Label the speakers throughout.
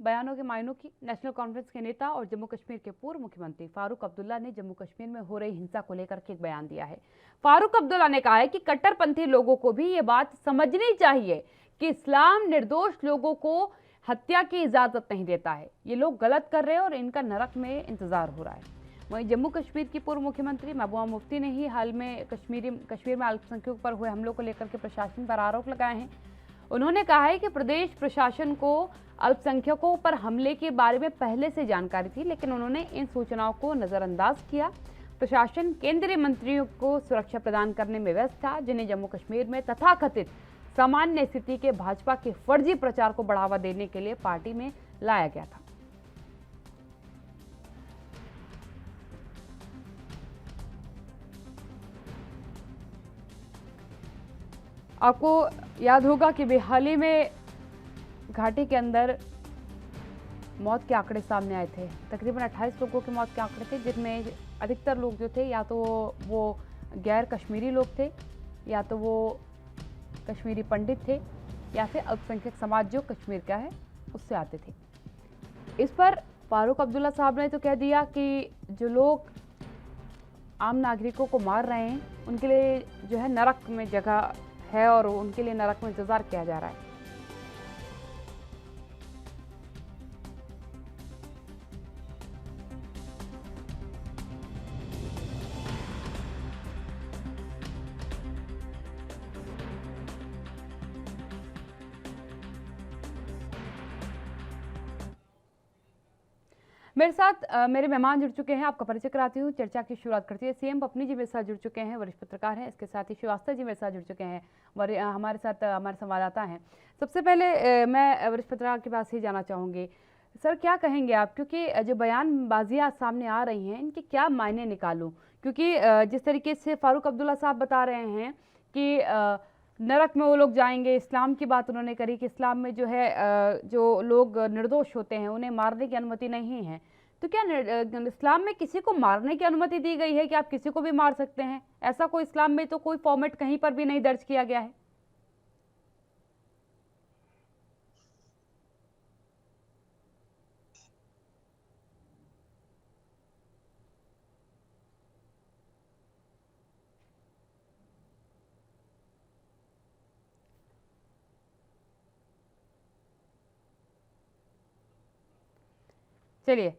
Speaker 1: बयानों के मायनों की। नेशनल कॉन्फ्रेंस के नेता और जम्मू कश्मीर के पूर्व मुख्यमंत्री फारूक अब्दुल्ला ने जम्मू कश्मीर में हो रही हिंसा को लेकर के एक बयान दिया है। फारूक अब्दुल्ला ने कहा है कि कट्टरपंथी लोगों को भी ये बात समझनी चाहिए कि इस्लाम निर्दोष लोगों को हत्या की इजाजत नहीं देता है। ये लोग गलत कर रहे हैं और इनका नरक में इंतजार हो रहा है। वहीं जम्मू कश्मीर की पूर्व मुख्यमंत्री महबूबा मुफ्ती ने ही हाल में कश्मीर में अल्पसंख्यकों पर हुए हमलों को लेकर के प्रशासन पर आरोप लगाए हैं। उन्होंने कहा है कि प्रदेश प्रशासन को अल्पसंख्यकों पर हमले के बारे में पहले से जानकारी थी, लेकिन उन्होंने इन सूचनाओं को नजरअंदाज किया। प्रशासन केंद्रीय मंत्रियों को सुरक्षा प्रदान करने में व्यस्त था, जिन्हें जम्मू कश्मीर में तथाकथित सामान्य स्थिति के भाजपा के फर्जी प्रचार को बढ़ावा देने के लिए पार्टी में लाया गया था। आपको याद होगा कि हाल ही में घाटी के अंदर मौत के आंकड़े सामने आए थे। तकरीबन 28 लोगों की मौत के आंकड़े थे, जिनमें अधिकतर लोग जो थे या तो वो गैर कश्मीरी लोग थे, या तो वो कश्मीरी पंडित थे, या फिर अल्पसंख्यक समाज जो कश्मीर का है उससे आते थे। इस पर फारूक अब्दुल्ला साहब ने तो कह दिया कि जो लोग आम नागरिकों को मार रहे हैं उनके लिए जो है नरक में जगह है और उनके लिए नरक में इंतजार किया जा रहा है। मेरे साथ मेरे मेहमान जुड़ चुके हैं, आपका परिचय कराती हूँ, चर्चा की शुरुआत करती है। सीएम पत्नी जी मेरे साथ जुड़ चुके हैं, वरिष्ठ पत्रकार हैं। इसके साथ ही श्रीवास्तव जी मेरे साथ जुड़ चुके हैं, हमारे साथ हमारे संवाददाता हैं। सबसे पहले मैं वरिष्ठ पत्रकार के पास ही जाना चाहूँगी। सर, क्या कहेंगे आप, क्योंकि जो बयानबाजियाँ सामने आ रही हैं इनके क्या मायने निकालूं? क्योंकि जिस तरीके से फारूक अब्दुल्ला साहब बता रहे हैं कि नरक में वो लोग जाएंगे, इस्लाम की बात उन्होंने करी कि इस्लाम में जो है जो लोग निर्दोष होते हैं उन्हें मारने की अनुमति नहीं है। तो क्या इस्लाम में किसी को मारने की अनुमति दी गई है कि आप किसी को भी मार सकते हैं? ऐसा कोई इस्लाम में तो कोई फॉर्मेट कहीं पर भी नहीं दर्ज किया गया है। चलिए,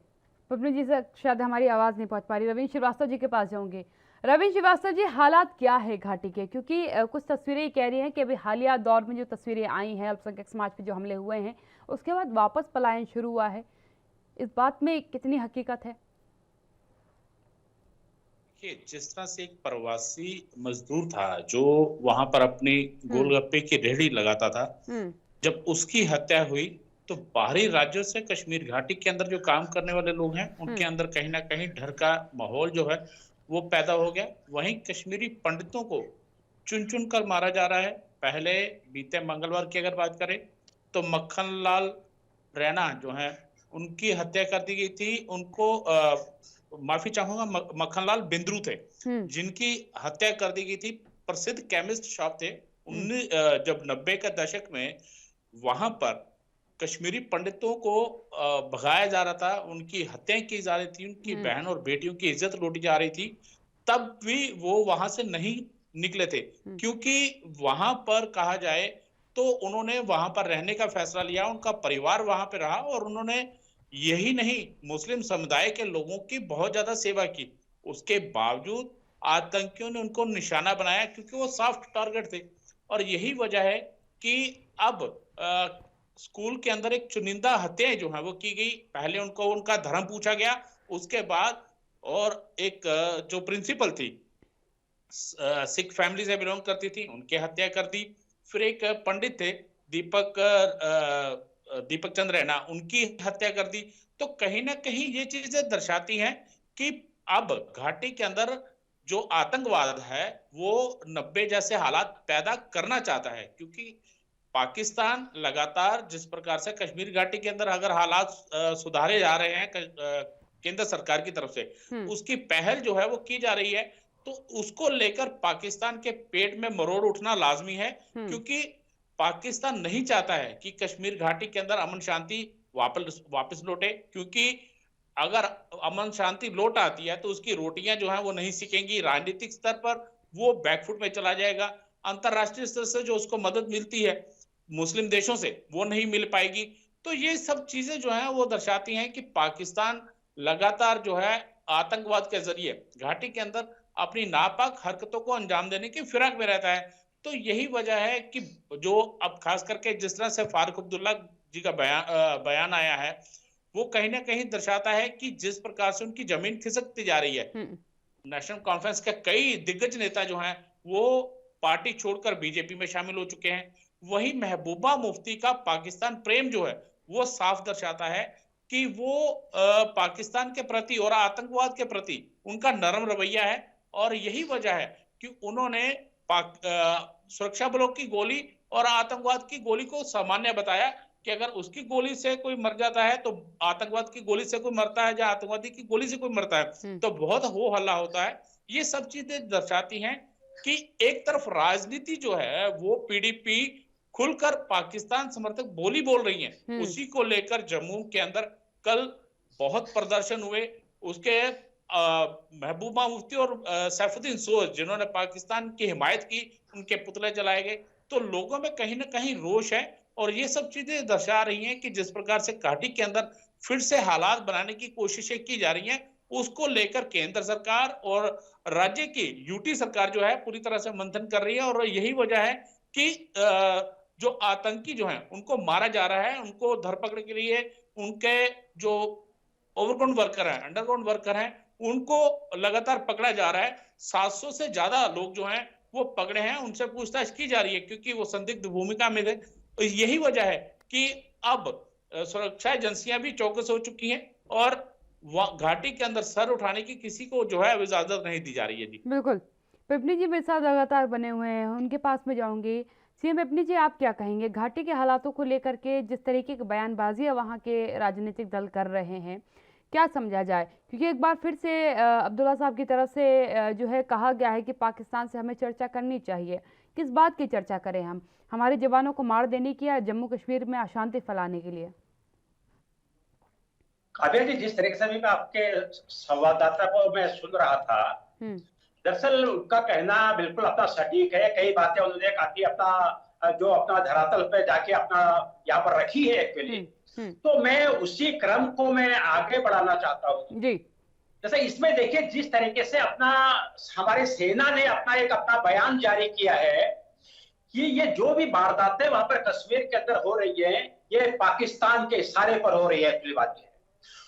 Speaker 1: पद्मनी जी से शायद हमारी आवाज़ नहीं पहुंच पा रही। रविंद्र श्रीवास्तव जी के पास जाऊंगी। रविंद्र श्रीवास्तव जी, हालात क्या है घाटी के? क्योंकि कुछ तस्वीरें कह रही हैं कि अभी हालिया दौर में जो तस्वीरें आई हैं, अल्पसंख्यक समाज पे जो हमले हुए हैं, उसके बाद वापस पलायन शुरू हुआ है। इस बात में कितनी हकीकत है?
Speaker 2: जिस तरह से एक प्रवासी मजदूर था जो वहां पर अपनी गोलगप्पे की रेहड़ी लगाता था, जब उसकी हत्या हुई तो बाहरी राज्यों से कश्मीर घाटी के अंदर जो काम करने वाले लोग हैं उनके अंदर कहीं ना कहीं डर का माहौल जो है वो पैदा हो गया। वहीं कश्मीरी पंडितों को चुन चुन कर मारा जा रहा है। पहले बीते मंगलवार की अगर बात करें तो मक्खन लाल रैना जो है उनकी हत्या कर दी गई थी। उनको माफी चाहूंगा, मक्खनलाल बिंद्रू थे जिनकी हत्या कर दी गई थी। प्रसिद्ध केमिस्ट शॉप थे। जब 90 के दशक में वहां पर कश्मीरी पंडितों को भगाया जा रहा था, उनकी हत्याएं की जा रही थी, उनकी बहन और बेटियों की इज्जत लूटी जा रही थी, तब भी वो वहां से नहीं निकले थे। क्योंकि वहां पर कहा जाए तो उन्होंने वहां पर रहने का फैसला लिया, उनका परिवार वहां पर रहा और उन्होंने यही नहीं मुस्लिम समुदाय के लोगों की बहुत ज्यादा सेवा की। उसके बावजूद आतंकियों ने उनको निशाना बनाया क्योंकि वो सॉफ्ट टारगेट थे। और यही वजह है कि अब स्कूल के अंदर एक चुनिंदा हत्याएं जो है वो की गई। पहले उनको उनका धर्म पूछा गया, उसके बाद और एक जो प्रिंसिपल थी सिख फैमिली से बिलोंग करती थी, उनकी हत्या कर दी। फिर एक पंडित थे दीपक चंद्र रैना, उनकी हत्या कर दी। तो कहीं ना कहीं ये चीजें दर्शाती हैं कि अब घाटी के अंदर जो आतंकवाद है वो 90 जैसे हालात पैदा करना चाहता है। क्योंकि पाकिस्तान लगातार जिस प्रकार से कश्मीर घाटी के अंदर अगर हालात सुधारे जा रहे हैं केंद्र सरकार की तरफ से, उसकी पहल जो है वो की जा रही है, तो उसको लेकर पाकिस्तान के पेट में मरोड़ उठना लाजमी है। क्योंकि पाकिस्तान नहीं चाहता है कि कश्मीर घाटी के अंदर अमन शांति वापस लौटे, क्योंकि अगर अमन शांति लौट आती है तो उसकी रोटियां जो है वो नहीं सिकेंगी, राजनीतिक स्तर पर वो बैकफुट में चला जाएगा, अंतरराष्ट्रीय स्तर से जो उसको मदद मिलती है मुस्लिम देशों से वो नहीं मिल पाएगी। तो ये सब चीजें जो है वो दर्शाती हैं कि पाकिस्तान लगातार जो है आतंकवाद के जरिए घाटी के अंदर अपनी नापाक हरकतों को अंजाम देने की फिराक में रहता है। तो यही वजह है कि जो अब खास करके जिस तरह से फारूक अब्दुल्ला जी का बयान आया है वो कहीं ना कहीं दर्शाता है कि जिस प्रकार से उनकी जमीन खिसकती जा रही है। नेशनल कॉन्फ्रेंस के कई दिग्गज नेता जो हैं वो पार्टी छोड़कर बीजेपी में शामिल हो चुके हैं। वही महबूबा मुफ्ती का पाकिस्तान प्रेम जो है वो साफ दर्शाता है कि वो पाकिस्तान के प्रति और आतंकवाद के प्रति उनका नरम रवैया है, और यही वजह है कि उन्होंने सुरक्षा बलों की गोली और आतंकवाद की गोली को सामान्य बताया कि अगर उसकी गोली से कोई मर जाता है तो आतंकवाद की गोली से कोई मरता है, या आतंकवादी की गोली से कोई मरता है तो बहुत हो हल्ला होता है। ये सब चीजें दर्शाती हैं कि एक तरफ राजनीति जो है वो पीडीपी खुलकर पाकिस्तान समर्थक बोली बोल रही है, उसी को लेकर जम्मू के अंदर कल बहुत प्रदर्शन हुए। उसके महबूबा मुफ्ती और सैफुद्दीन सोज जिन्होंने पाकिस्तान की हिमायत की उनके पुतले जलाए गए। तो लोगों में कहीं ना कहीं रोष है, और ये सब चीजें दर्शा रही हैं कि जिस प्रकार से घाटी के अंदर फिर से हालात बनाने की कोशिशें की जा रही हैं, उसको लेकर केंद्र सरकार और राज्य की यूटी सरकार जो है पूरी तरह से मंथन कर रही है। और यही वजह है कि जो आतंकी जो है उनको मारा जा रहा है, उनको धरपकड़ के लिए उनके जो ओवरग्राउंड वर्कर हैं, अंडरग्राउंड वर्कर हैं, उनको लगातार पकड़ा जा रहा है। 700 से ज्यादा लोग जो हैं वो पकड़े हैं, उनसे पूछताछ की जा रही है क्योंकि वो संदिग्ध भूमिका में थे। तो यही वजह है कि अब सुरक्षा एजेंसियां भी चौकस हो चुकी हैं और घाटी के अंदर सर उठाने की किसी को जो है इजाजत नहीं दी जा रही है। जी
Speaker 1: बिल्कुल, पिपनी जी मेरे साथ लगातार बने हुए हैं, उनके पास में जाऊंगी। सीएम पिपनी जी, आप क्या कहेंगे घाटी के हालातों को लेकर के, जिस तरीके की बयानबाजियां वहां के राजनीतिक दल कर रहे हैं, क्या समझा जाए? क्योंकि एक बार फिर से अब्दुल्ला साहब की तरफ से जो है कहा गया है कि पाकिस्तान से हमें चर्चा करनी चाहिए। किस बात की चर्चा करें हम, हमारे जवानों को मार देने की या जम्मू कश्मीर में अशांति फैलाने के लिए?
Speaker 3: काव्या जी, जिस तरीके से भी मैं आपके संवाददाता को मैं सुन रहा था, दरअसल उनका कहना बिल्कुल अपना सटीक है। कई बातें उन्होंने काफी अपना जो अपना धरातल पे जाके अपना यहाँ पर रखी है एक्चुअली। तो मैं उसी क्रम को मैं आगे बढ़ाना चाहता हूँ जी। जैसे इसमें देखिए जिस तरीके से अपना हमारे सेना ने अपना बयान जारी किया है कि ये जो भी वारदातें वहां पर कश्मीर के अंदर हो रही है ये पाकिस्तान के इशारे पर हो रही है, पहली बात है।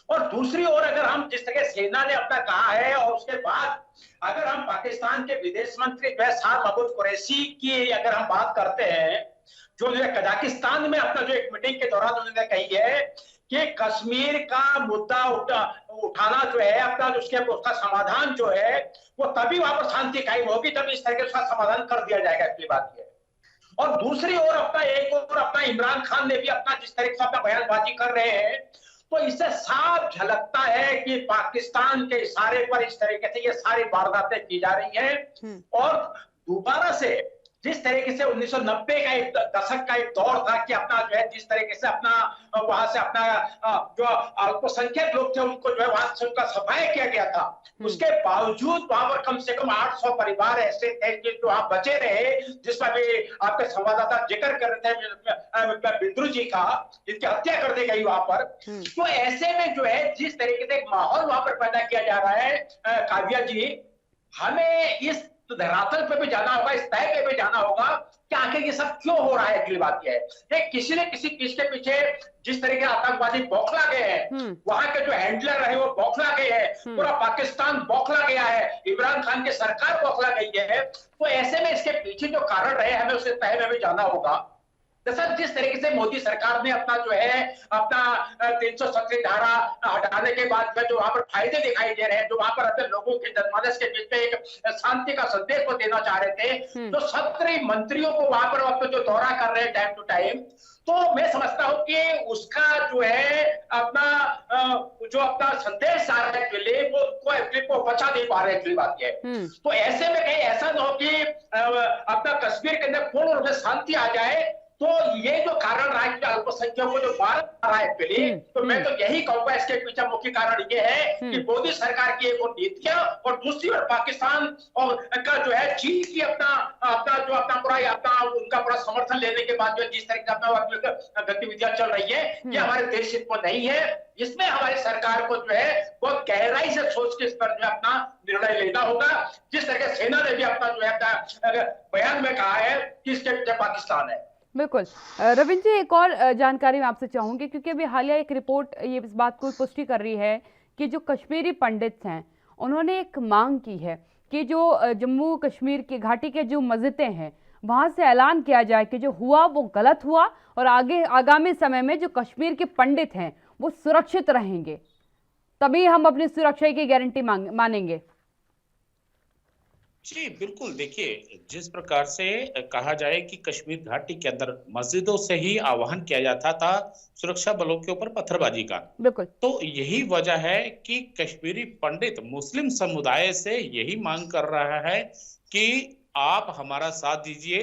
Speaker 3: और दूसरी ओर अगर हम जिस तरह सेना ने अपना कहा है और उसके बाद अगर हम पाकिस्तान के विदेश मंत्री शाह महमूद कुरैशी की अगर हम बात करते हैं, जो कजाकिस्तान में अपना जो एक मीटिंग के दौरान उन्होंने कही है कि कश्मीर का मुद्दा उठाना जो है अपना उसका समाधान जो है वो तभी वहां पर शांति कायम होगी, तभी इस तरह का समाधान कर दिया जाएगा, अपनी बात है। और दूसरी ओर अपना इमरान खान ने भी अपना जिस तरह से अपना बयानबाजी कर रहे हैं, तो इससे साफ झलकता है कि पाकिस्तान के इशारे पर इस तरीके से ये सारी वारदातें की जा रही हैं। और दोबारा से जिस तरीके से 1990 का एक दशक का एक दौर था कि अपना जो है जिस तरीके से अपना वहां से अपना जो अल्पसंख्यक लोग थे उनको जो है वहां से उनका सफाया किया गया था, उसके बावजूद वहां पर कम से कम 800 परिवार ऐसे थे जो वहां बचे रहे, जिसमें भी आपके संवाददाता जिक्र कर रहे थे बिंद्रू जी का, जिनकी हत्या कर दी गई वहां पर। तो ऐसे में जो है जिस तरीके से एक माहौल वहां पर पैदा किया जा रहा है, काव्या जी, हमें इस धरातल पे भी जाना होगा, इस तय पे भी जाना होगा कि आखिर ये सब क्यों हो रहा है। अगली बात यह है कि किसी न किसी चीज के पीछे जिस तरीके आतंकवादी बौखला गए हैं, वहां के जो हैंडलर रहे वो बौखला गए हैं, पूरा पाकिस्तान बौखला गया है, इमरान खान की सरकार बौखला गई है। तो ऐसे में इसके पीछे जो कारण रहे हमें उसे तय में भी जाना होगा। दरअसल जिस तरीके से मोदी सरकार ने अपना जो है अपना 370 धारा हटाने के बाद जो वहां पर फायदे दिखाई दे रहे हैं, जो वहां पर अपने लोगों के जनमानस के बीच में एक शांति का संदेश को देना चाह रहे थे, तो 17 मंत्रियों को वहां पर जो दौरा कर रहे हैं टाइम टू टाइम, तो मैं समझता हूं कि उसका जो है अपना संदेश आ रहा है वो बचा नहीं पा रहे। अगली बात है तो ऐसे में कहीं ऐसा ना हो कि अपना कश्मीर के अंदर पूर्ण रूप से शांति आ जाए तो ये जो कारण रहा है कि अल्पसंख्यकों को जो मार रहा है एक्चुअली, तो मैं तो यही कहूंगा इसके पीछे मुख्य कारण ये है कि मोदी सरकार की एक और नीतियां, और दूसरी ओर पाकिस्तान और का जो है चीन की अपना पूरा समर्थन लेने के बाद जो जिस तरह की अपना गतिविधियां चल रही है, ये हमारे देश हित में नहीं है। इसमें हमारी सरकार को जो है बहुत गहराई से सोच के इस पर जो अपना निर्णय लेना होगा। जिस तरह से सेना ने भी अपना जो है बयान में कहा है कि इसके पीछे पाकिस्तान है।
Speaker 1: बिल्कुल। रविंद्र जी, एक और जानकारी मैं आपसे चाहूंगी, क्योंकि अभी हालिया एक रिपोर्ट ये इस बात को पुष्टि कर रही है कि जो कश्मीरी पंडित हैं उन्होंने एक मांग की है कि जो जम्मू कश्मीर की घाटी के जो मस्जिदें हैं वहां से ऐलान किया जाए कि जो हुआ वो गलत हुआ, और आगामी समय में जो कश्मीर के पंडित हैं वो सुरक्षित रहेंगे, तभी हम अपनी सुरक्षा की गारंटी मानेंगे।
Speaker 2: जी बिल्कुल, देखिए जिस प्रकार से कहा जाए कि कश्मीर घाटी के अंदर मस्जिदों से ही आह्वान किया जाता था सुरक्षा बलों के ऊपर पत्थरबाजी का,
Speaker 1: बिल्कुल,
Speaker 2: तो यही वजह है कि कश्मीरी पंडित मुस्लिम समुदाय से यही मांग कर रहा है कि आप हमारा साथ दीजिए,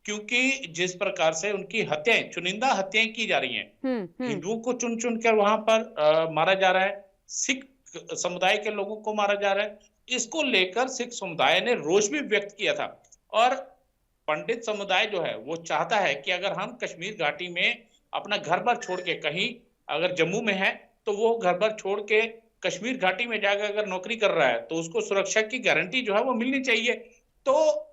Speaker 2: क्योंकि जिस प्रकार से उनकी हत्याएं, चुनिंदा हत्याएं की जा रही हैं, हिंदुओं को चुन चुन कर वहां पर मारा जा रहा है, सिख समुदाय के लोगों को मारा जा रहा है, इसको लेकर सिख समुदाय ने रोष भी व्यक्त किया था। और पंडित समुदाय जो है वो चाहता है कि अगर हम कश्मीर घाटी में अपना घर बार छोड़ के, कहीं अगर जम्मू में है तो वो घर बार छोड़ के कश्मीर घाटी में जाकर अगर नौकरी कर रहा है तो उसको सुरक्षा की गारंटी जो है वो मिलनी चाहिए। तो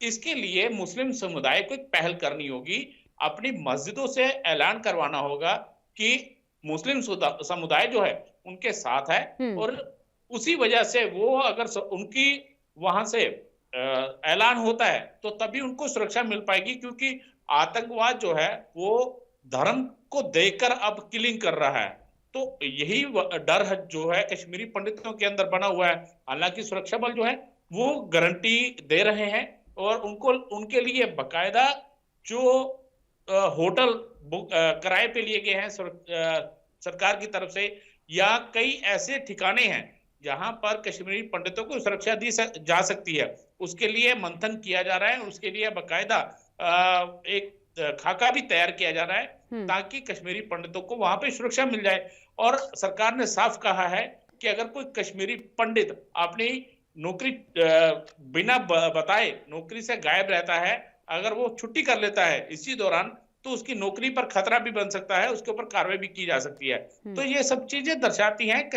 Speaker 2: इसके लिए मुस्लिम समुदाय को एक पहल करनी होगी, अपनी मस्जिदों से ऐलान करवाना होगा कि मुस्लिम समुदाय जो है उनके साथ है, और उसी वजह से वो अगर उनकी वहां से ऐलान होता है तो तभी उनको सुरक्षा मिल पाएगी, क्योंकि आतंकवाद जो है वो धर्म को देकर अब किलिंग कर रहा है। तो यही डर है जो है कश्मीरी पंडितों के अंदर बना हुआ है। हालांकि सुरक्षा बल जो है वो गारंटी दे रहे हैं, और उनके लिए बकायदा जो होटल किराए पे लिए गए हैं सरकार की तरफ से, या कई ऐसे ठिकाने हैं जहां पर कश्मीरी पंडितों को सुरक्षा दी जा सकती है, उसके लिए मंथन किया जा रहा है। उसके लिए बकायदा एक खाका भी तैयार किया जा रहा है ताकि कश्मीरी पंडितों को वहां पे सुरक्षा मिल जाए। और सरकार ने साफ कहा है कि अगर कोई कश्मीरी पंडित अपनी नौकरी बिना बताए नौकरी से गायब रहता है, अगर वो छुट्टी कर लेता है इसी दौरान, तो उसकी नौकरी पर खतरा भी बन सकता है, उसके ऊपर कार्रवाई भी की जा सकती है। तो ये सब चीजें दर्शाती हैं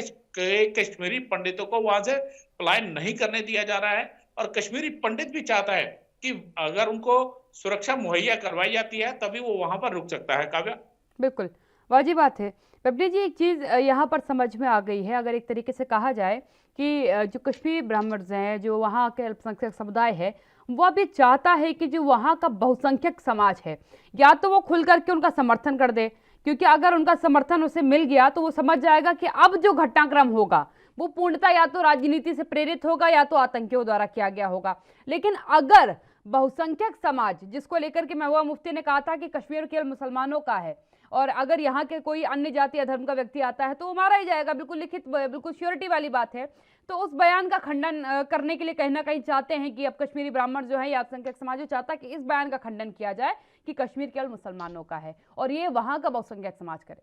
Speaker 2: कश्मीरी पंडितों को वहां से पलायन नहीं करने दिया जा रहा है, और कश्मीरी पंडित भी चाहता है कि अगर उनको सुरक्षा मुहैया करवाई जाती है तभी वो वहां पर रुक सकता है। काव्या,
Speaker 1: बिल्कुल वाजिब बात है। बबली जी, एक चीज यहाँ पर समझ में आ गई है, अगर एक तरीके से कहा जाए कि जो कश्मीरी ब्राह्मण हैं, जो वहाँ के अल्पसंख्यक समुदाय है, वह भी चाहता है कि जो वहाँ का बहुसंख्यक समाज है या तो वो खुल करके उनका समर्थन कर दे, क्योंकि अगर उनका समर्थन उसे मिल गया तो वो समझ जाएगा कि अब जो घटनाक्रम होगा वो पूर्णतः या तो राजनीति से प्रेरित होगा या तो आतंकियों द्वारा किया गया होगा। लेकिन अगर बहुसंख्यक समाज, जिसको लेकर के महबूबा मुफ्ती ने कहा था कि कश्मीर केवल मुसलमानों का है, और अगर यहाँ के कोई अन्य जाति या धर्म का व्यक्ति आता है तो वो मारा ही जाएगा, बिल्कुल लिखित, बिल्कुल श्योरिटी वाली बात है, तो उस बयान का खंडन करने के लिए कहीं ना कहीं चाहते हैं कि अब कश्मीरी ब्राह्मण जो है या अल्पसंख्यक समाज जो चाहता है कि इस बयान का खंडन किया जाए कि कश्मीर केवल मुसलमानों का है और ये वहां का बहुसंख्यक समाज करे।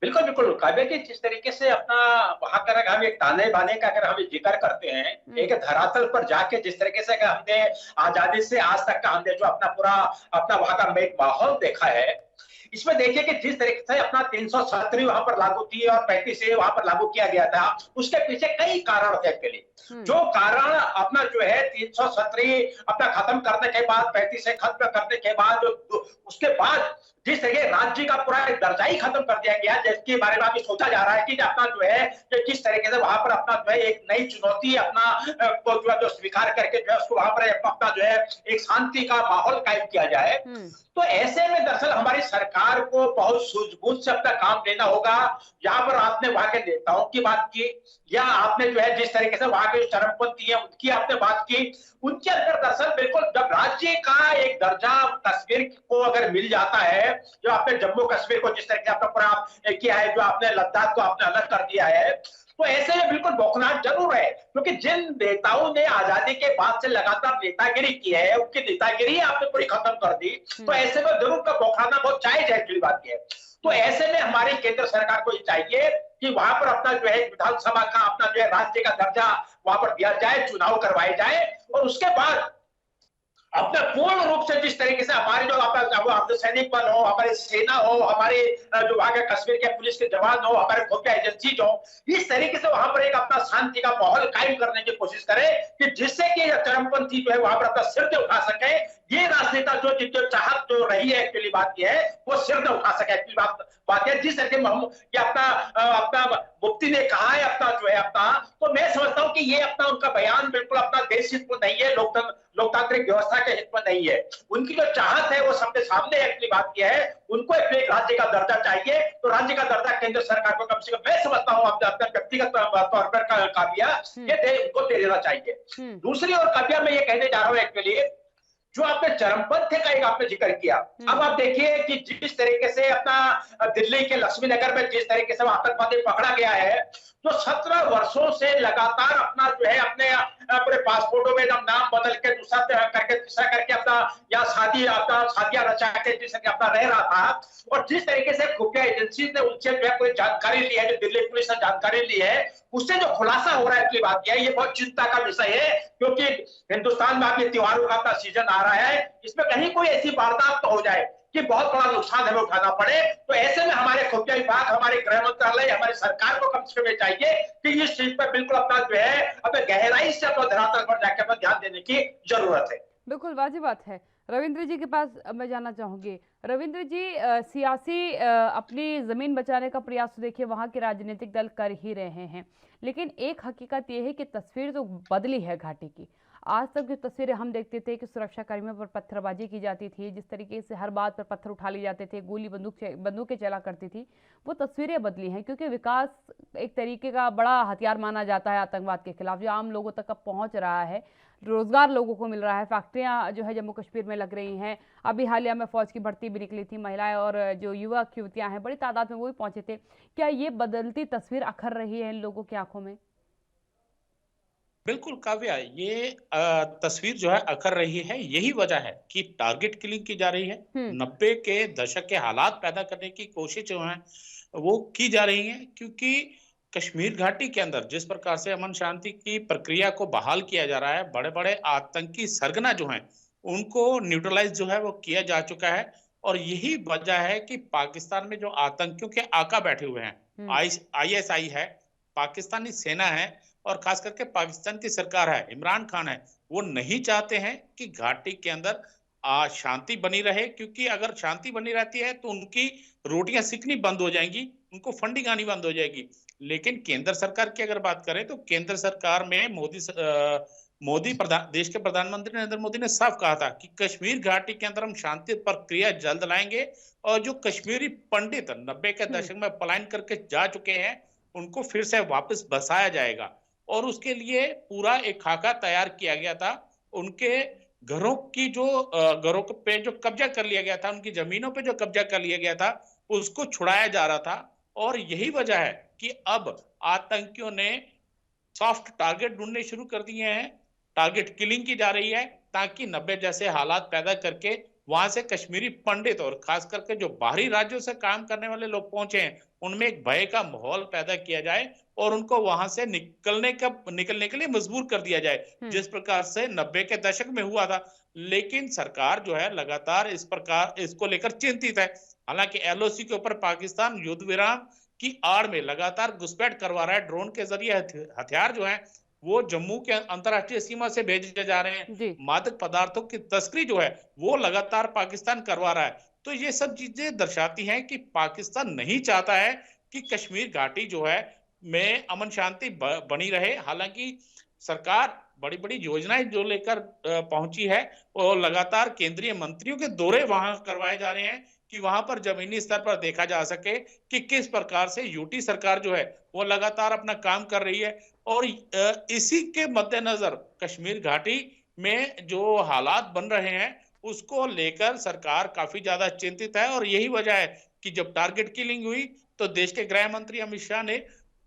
Speaker 3: बिल्कुल बिल्कुल काव्या जी, जिस तरीके से अपना वहां का हम एक ताने बाने का अगर हम जिक्र करते हैं, एक धरातल पर जाके जिस तरीके से हमने आजादी से आज तक का हमने जो अपना वहां का माहौल देखा है, इसमें देखिए कि जिस तरीके से अपना 370 वहां पर लागू थी और 35 वहां पर लागू किया गया था, उसके पीछे कई कारण थे के लिए। जो कारण अपना जो है 370 अपना खत्म करने के बाद, 35 से खत्म करने के बाद, उसके बाद जिस तरह राज्य का पूरा एक दर्जा ही खत्म कर दिया गया, जिसके बारे में अभी सोचा जा रहा है कि अपना जो है किस तरीके से वहां पर अपना जो है एक नई चुनौती अपना को जो स्वीकार करके जो है उसको वहां पर अपना जो है एक शांति का माहौल कायम किया जाए। तो ऐसे में दरअसल हमारी सरकार को बहुत सूझबूझ से अपना काम लेना होगा। यहाँ पर आपने वहां के नेताओं की बात की, या आपने जो है जिस तरीके से वहां के चरमपंथी है उनकी आपने बात की, उनके अंदर दरअसल बिल्कुल जब राज्य का एक दर्जा कश्मीर को अगर मिल जाता है, जो आपने जम्मू कश्मीर को जिस तरीके से आपने पूरा किया है, जो आपने लद्दाख को आपने अलग कर दिया है, तो ऐसे में बिल्कुल बौखलाहट जरूर है, क्योंकि जिन नेताओं ने आजादी के बाद से लगातार नेतागिरी की है, उनकी नेतागिरी आपने पूरी खत्म कर दी, तो ऐसे में जरूर का बौखलाना बहुत जायज है, एक्चुअली बात यह है। तो ऐसे में हमारी केंद्र सरकार को ये चाहिए कि वहां पर अपना जो है विधानसभा का अपना जो है राज्य का दर्जा वहां पर दिया जाए, चुनाव करवाए जाए, और उसके बाद अपना पूर्ण रूप से जिस तरीके से हमारे जो अर्धसैनिक बल हो, हमारी सेना हो, हमारे जो वहां के कश्मीर के पुलिस के जवान हो, हमारे खुफिया एजेंसी हो, इस तरीके से वहां पर एक अपना शांति का माहौल कायम करने की कोशिश करें कि जिससे कि चरमपंथी जो है वहां पर अपना सिर उठा सके। ये राजनेता जो चाहत जो रही है, एक्चुअली बात यह है वो सिर न उठा सके, एक्चुअली बात है जिस तरीके ये अपना मुफ्ती ने कहा है अपना जो है अपना, तो मैं समझता हूं कि ये अपना उनका बयान बिल्कुल अपना देश हित में नहीं है, लोकतांत्रिक व्यवस्था के हित में नहीं है। उनकी जो चाहत है वो सबके सामने है, एक्चुअली बात यह है उनको एक राज्य का दर्जा चाहिए, तो राज्य का दर्जा केंद्र सरकार को कम से कम मैं समझता हूं अपने व्यक्तिगत तौर पर काव्या ये उनको दे देना चाहिए। दूसरी ओर काव्या मैं ये कहने जा रहा हूं, एक्चुअली जो आपने चरमपंथी का एक आपने जिक्र किया, अब आप देखिए कि जिस तरीके से अपना दिल्ली के लक्ष्मी नगर में जिस तरीके से आतंकवादी पकड़ा गया है, तो 17 वर्षों से लगातार अपना जो है अपने पासपोर्टों में नाम बदल के दूसरा करके अपना या शादियां रचा के जिस अपना रह रहा था, और जिस तरीके से खुफिया एजेंसी ने उनसे जो है कोई जानकारी ली है, जो दिल्ली पुलिस ने जानकारी ली है, उससे जो खुलासा हो रहा है, की बात यह है, ये बहुत चिंता का विषय है, क्योंकि हिंदुस्तान में आपके त्योहारों का अपना सीजन आ रहा है, इसमें कहीं कोई ऐसी वारदात तो हो जाए कि बहुत बड़ा नुकसान हमें उठाना पड़े। तो ऐसे में हमारे खुफिया विभाग, हमारे गृह मंत्रालय, हमारी सरकार को कम से कम चाहिए कि इस चीज पर बिल्कुल अपना जो है अपने गहराई से अपना धरातल पर जाकर अपना ध्यान देने की जरूरत है।
Speaker 1: बिल्कुल वाजिब बात है। रविंद्र जी के पास मैं जानना चाहूंगी। रविंद्र जी, सियासी अपनी ज़मीन बचाने का प्रयास तो देखिए वहाँ के राजनीतिक दल कर ही रहे हैं, लेकिन एक हकीकत ये है कि तस्वीर तो बदली है घाटी की। आज तक जो तस्वीरें हम देखते थे कि सुरक्षा कर्मियों पर पत्थरबाजी की जाती थी, जिस तरीके से हर बात पर पत्थर उठा लिए जाते थे, गोली बंदूकें चला करती थी, वो तस्वीरें बदली हैं, क्योंकि विकास एक तरीके का बड़ा हथियार माना जाता है आतंकवाद के खिलाफ, जो आम लोगों तक अब पहुंच रहा है, रोजगार लोगों को मिल रहा है, फैक्ट्रियां जो है जम्मू कश्मीर में लग रही हैं। अभी हालिया में फौज की भर्ती भी निकली थी, महिलाएं और जो युवक युवतियां हैं बड़ी तादाद में वो भी पहुंचे थे। क्या ये बदलती तस्वीर अखर रही है इन लोगों की आंखों में?
Speaker 2: बिल्कुल काव्या, ये तस्वीर जो है अखर रही है। यही वजह है कि टारगेट किलिंग की जा रही है। 90 के दशक के हालात पैदा करने की कोशिश जो है वो की जा रही है, क्योंकि कश्मीर घाटी के अंदर जिस प्रकार से अमन शांति की प्रक्रिया को बहाल किया जा रहा है, बड़े बड़े आतंकी सरगना जो हैं उनको न्यूट्रलाइज जो है वो किया जा चुका है। और यही वजह है कि पाकिस्तान में जो आतंकियों के आका बैठे हुए हैं, ISI है, पाकिस्तानी सेना है, और खास करके पाकिस्तान की सरकार है, इमरान खान है, वो नहीं चाहते हैं कि घाटी के अंदर शांति बनी रहे, क्योंकि अगर शांति बनी रहती है तो उनकी रोटियां सिकनी बंद हो जाएंगी, उनको फंडिंग आनी बंद हो जाएगी। लेकिन केंद्र सरकार की अगर बात करें तो केंद्र सरकार में देश के प्रधानमंत्री नरेंद्र मोदी ने साफ कहा था कि कश्मीर घाटी के अंदर हम शांति प्रक्रिया जल्द लाएंगे, और जो कश्मीरी पंडित 90 के दशक में पलायन करके जा चुके हैं उनको फिर से वापस बसाया जाएगा। और उसके लिए पूरा एक खाका तैयार किया गया था। उनके घरों पे जो कब्जा कर लिया गया था, उनकी जमीनों पे जो कब्जा कर लिया गया था, उसको छुड़ाया जा रहा था। और यही वजह है कि अब आतंकियों ने सॉफ्ट टारगेट ढूंढने शुरू कर दिए हैं, टारगेट किलिंग की जा रही है, ताकि 90 जैसे हालात पैदा करके वहां से कश्मीरी पंडित और खास करके जो बाहरी राज्यों से काम करने वाले लोग पहुंचे हैं उनमें एक भय का माहौल पैदा किया जाए और उनको वहां से निकलने के लिए मजबूर कर दिया जाए, जिस प्रकार से 90 के दशक में हुआ था। लेकिन सरकार जो है लगातार इसको लेकर चिंतित है। हालांकि LOC के ऊपर पाकिस्तान युद्ध विराम की आड़ में लगातार घुसपैठ करवा रहा है, ड्रोन के जरिए हथियार जो है वो जम्मू के अंतरराष्ट्रीय सीमा से भेजे जा रहे हैं, मादक पदार्थों की तस्करी जो है वो लगातार पाकिस्तान करवा रहा है। तो ये सब चीजें दर्शाती हैं कि पाकिस्तान नहीं चाहता है कि कश्मीर घाटी जो है में अमन शांति बनी रहे। हालांकि सरकार बड़ी बड़ी योजनाएं जो लेकर पहुंची है और लगातार केंद्रीय मंत्रियों के दौरे वहां करवाए जा रहे हैं कि वहां पर जमीनी स्तर पर देखा जा सके कि किस प्रकार से यूटी सरकार जो है वो लगातार अपना काम कर रही है। और इसी के मद्देनजर कश्मीर घाटी में जो हालात बन रहे हैं उसको लेकर सरकार काफी ज्यादा चिंतित है। और यही वजह है कि जब टारगेट किलिंग हुई तो देश के गृह मंत्री अमित शाह ने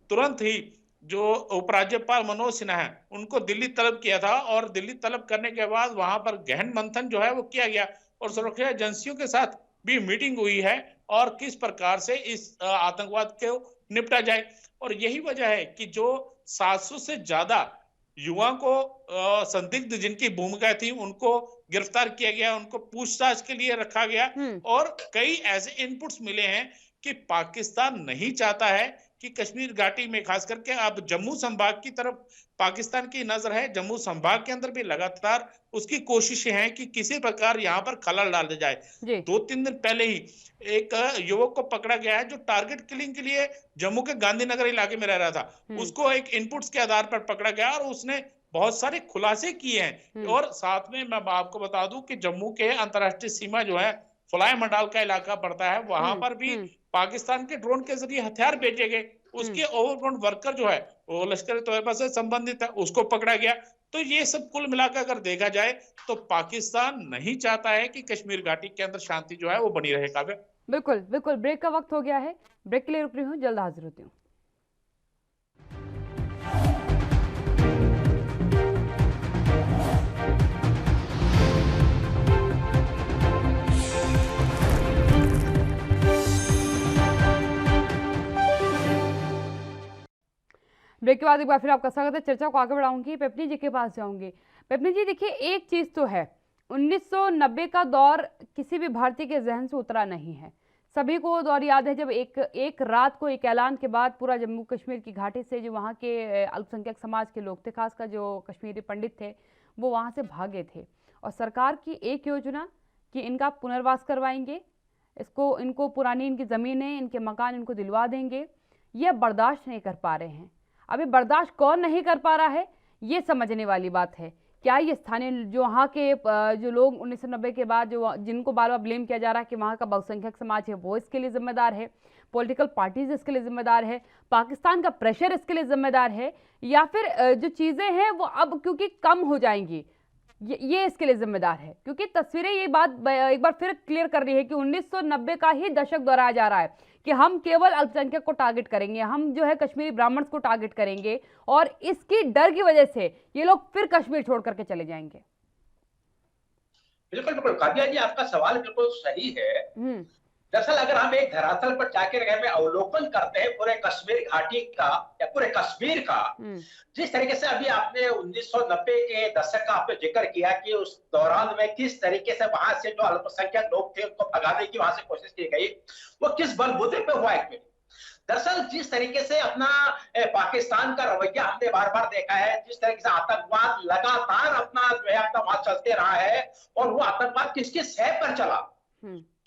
Speaker 2: तुरंत ही जो उपराज्यपाल मनोज सिन्हा है उनको दिल्ली तलब किया था, और दिल्ली तलब करने के बाद वहां पर गहन मंथन जो है वो किया गया और सुरक्षा एजेंसियों के साथ भी मीटिंग हुई है और किस प्रकार से इस आतंकवाद को निपटा जाए। और यही वजह है कि जो 700 से ज्यादा युवा को संदिग्ध जिनकी भूमिका थी उनको गिरफ्तार किया गया, उनको पूछताछ के लिए रखा गया। और कई ऐसे इनपुट्स मिले हैं कि पाकिस्तान नहीं चाहता है कि कश्मीर घाटी में खास करके अब जम्मू संभाग की तरफ पाकिस्तान की नजर है। जम्मू संभाग के अंदर भी लगातार उसकी कोशिशें हैं कि किसी प्रकार यहाँ पर खलल डाला जाए। 2-3 दिन पहले ही एक युवक को पकड़ा गया है जो टारगेट किलिंग के लिए जम्मू के गांधीनगर इलाके में रह रहा था। उसको एक इनपुट्स के आधार पर पकड़ा गया और उसने बहुत सारे खुलासे किए हैं। और साथ में मैं आपको बता दूं कि जम्मू के अंतरराष्ट्रीय सीमा जो है फुलाय मंडाल का इलाका पड़ता है, वहां पर भी पाकिस्तान के ड्रोन के जरिए हथियार भेजे गए। उसके ओवरग्राउंड वर्कर जो है वो लश्कर तोयबा से संबंधित है, उसको पकड़ा गया। तो ये सब कुल मिलाकर अगर देखा जाए तो पाकिस्तान नहीं चाहता है कि कश्मीर घाटी के अंदर शांति जो है वो बनी रहे। काव्य,
Speaker 1: बिल्कुल बिल्कुल, ब्रेक का वक्त हो गया है, ब्रेक के लिए रुक रही हूँ, जल्द हाजिर होती हूँ। ब्रेक के बाद एक बार फिर आपका स्वागत है। चर्चा को आगे बढ़ाऊंगी, पेपनी जी के पास जाऊंगी। पेपनी जी, देखिए एक चीज तो है, 1990 का दौर किसी भी भारतीय के जहन से उतरा नहीं है। सभी को दौर याद है जब एक रात को एक ऐलान के बाद पूरा जम्मू कश्मीर की घाटी से जो वहाँ के अल्पसंख्यक समाज के लोग थे, खासकर जो कश्मीरी पंडित थे, वो वहाँ से भागे थे। और सरकार की एक योजना कि इनका पुनर्वास करवाएंगे, इनको पुरानी इनकी ज़मीनें, इनके मकान इनको दिलवा देंगे, ये बर्दाश्त नहीं कर पा रहे हैं। अभी बर्दाश्त कौन नहीं कर पा रहा है, ये समझने वाली बात है। क्या ये स्थानीय जो वहाँ के जो लोग 1990 के बाद जिनको बार बार ब्लेम किया जा रहा है कि वहाँ का बहुसंख्यक समाज है वो इसके लिए जिम्मेदार है, पॉलिटिकल पार्टीज इसके लिए जिम्मेदार है, पाकिस्तान का प्रेशर इसके लिए जिम्मेदार है, या फिर जो चीज़ें हैं वो अब क्योंकि कम हो जाएंगी ये इसके लिए जिम्मेदार है? क्योंकि तस्वीरें ये बात एक बार फिर क्लियर कर रही है कि 1990 का ही दशक दोहराया जा रहा है कि हम केवल अल्पसंख्यक को टारगेट करेंगे, हम जो है कश्मीरी ब्राह्मण को टारगेट करेंगे, और इसकी डर की वजह से ये लोग फिर कश्मीर छोड़ करके चले जाएंगे।
Speaker 3: बिल्कुल बिल्कुल काव्या जी, आपका सवाल बिल्कुल सही है। दरअसल अगर हम एक धरातल पर जाकर अवलोकन करते हैं पूरे कश्मीर घाटी का या पूरे कश्मीर का, जिस तरीके से अभी आपने 1990 के दशक का आपने जिक्र किया कि उस दौरान में किस तरीके से वहां से जो अल्पसंख्यक लोग थे उनको भगाने की वहां से कोशिश की गई, वो किस बलबूते पे हुआ एक दरअसल जिस तरीके से अपना पाकिस्तान का रवैया हमने बार बार देखा है, जिस तरीके से आतंकवाद लगातार अपना जो है अपना वहां चलते रहा है, और वो आतंकवाद किसके सह पर चला,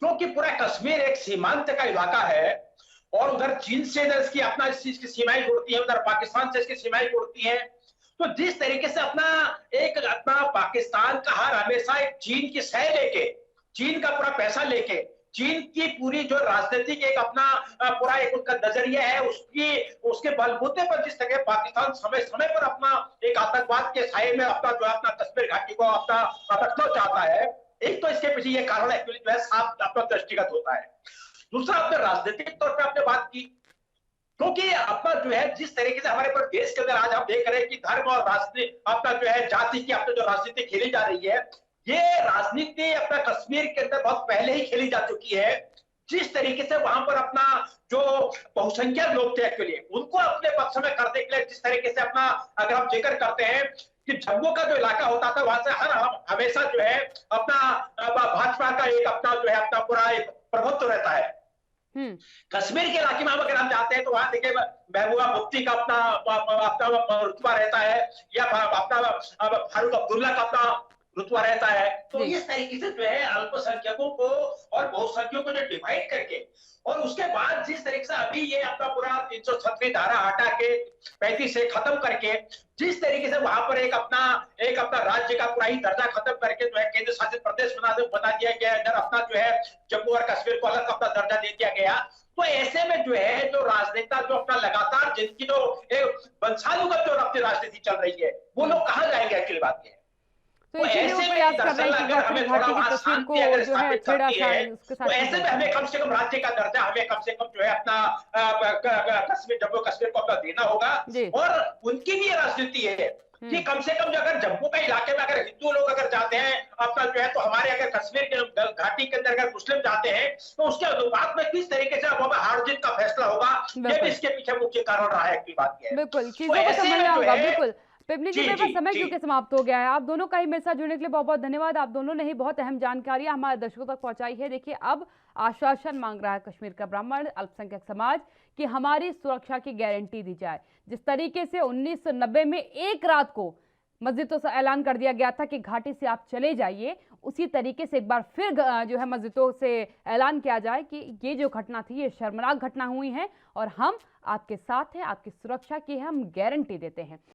Speaker 3: क्योंकि पूरा कश्मीर एक सीमांत का इलाका है और उधर चीन से इसकी अपना इस चीज की सीमाएं जुड़ती है, उधर पाकिस्तान से इसकी सीमाएं जुड़ती हैं। तो जिस तरीके से अपना पाकिस्तान का हार हमेशा एक चीन की सह लेके, चीन का पूरा पैसा लेके, चीन की पूरी जो राजनीतिक एक अपना पूरा एक उनका नजरिया है, उसके बलबूते पर जिस तरह पाकिस्तान समय समय पर अपना एक आतंकवाद के साये में अपना जो है अपना कश्मीर घाटी को अपना रखना चाहता है, एक तो इसके पीछे ये कारण एक्चुअली जो है साफ अपना दृष्टिगत होता है। दूसरा, आपने राजनीतिक तौर पर आपने बात की, क्योंकि अपना जो है जिस तरीके से हमारे पर देश के अंदर आज हम देख रहे हैं कि धर्म और राजनीति अपना जो है जाति की अपना जो राजनीति खेली जा रही है, ये राजनीति अपना कश्मीर के अंदर बहुत पहले ही खेली जा चुकी है। जिस तरीके से वहां पर अपना जो बहुसंख्यक लोग थे एक्चुअली उनको अपने पक्ष में करने के लिए जिस तरीके से अपना अगर हम जिक्र करते हैं कि जम्मू का जो इलाका होता था वहां से हमेशा जो है अपना भाजपा का एक अपना जो है अपना पूरा एक प्रभुत्व रहता है। कश्मीर के इलाके में अगर हम जाते हैं तो वहां देखिए महबूबा मुफ्ती का अपना रुतबा रहता है, या अपना फारूक अब्दुल्ला का अपना रुतबा रहता है। तो इस तरीके से जो है अल्पसंख्यकों को और बहुसंख्यकों को जो डिवाइड करके, और उसके बाद जिस तरीके से अभी ये अपना पूरा 337 धारा हटा के 35 से खत्म करके, जिस तरीके से वहां पर एक अपना राज्य का पूरा ही दर्जा खत्म करके जो है केंद्र शासित प्रदेश बना दिया गया, इधर अपना जो है जम्मू और कश्मीर को अलग अपना दर्जा दे दिया गया। तो ऐसे में जो है जो राजनेता जो अपना लगातार जिनकी जो वंशानुगत जो अपनी राजनीति चल रही है, वो लोग कहाँ जाएंगे? एक्चुअली बात यह है।
Speaker 1: तो इसीलिए वो प्रयास कर रहे हैं कि कश्मीर घाटी की तस्वीर को जो है छेड़ा जाए, उसके
Speaker 3: तो
Speaker 1: साथ
Speaker 3: ऐसे में हमें कम से कम राज्य का दर्जा, हमें कम से कम जो है अपना कश्मीर, जम्मू कश्मीर को अपना देना होगा। और उनकी भी राजनीति है कि कम से कम जो अगर जम्मू के इलाके में अगर हिंदू लोग अगर जाते हैं अपना जो है, तो हमारे अगर कश्मीर के घाटी के अंदर अगर मुस्लिम जाते हैं तो उसके अनुपात में किस तरीके से वहां हार जीत का फैसला होगा, ये भी इसके पीछे मुख्य कारण रहा है की बात है।
Speaker 1: बिल्कुल, चीजों को समझना होगा। बिल्कुल पिपली जी, मेरे पास समय क्योंकि समाप्त हो गया है। आप दोनों का ही मेरे साथ जुड़ने के लिए बहुत बहुत धन्यवाद। आप दोनों ने ही बहुत अहम जानकारी हमारे दर्शकों तक पहुंचाई है। देखिए, अब आश्वासन मांग रहा है कश्मीर का ब्राह्मण अल्पसंख्यक समाज कि हमारी सुरक्षा की गारंटी दी जाए। जिस तरीके से 1990 में एक रात को मस्जिदों से ऐलान कर दिया गया था कि घाटी से आप चले जाइए, उसी तरीके से एक बार फिर जो है मस्जिदों से ऐलान किया जाए कि ये जो घटना थी ये शर्मनाक घटना हुई है और हम आपके साथ हैं, आपकी सुरक्षा की हम गारंटी देते हैं।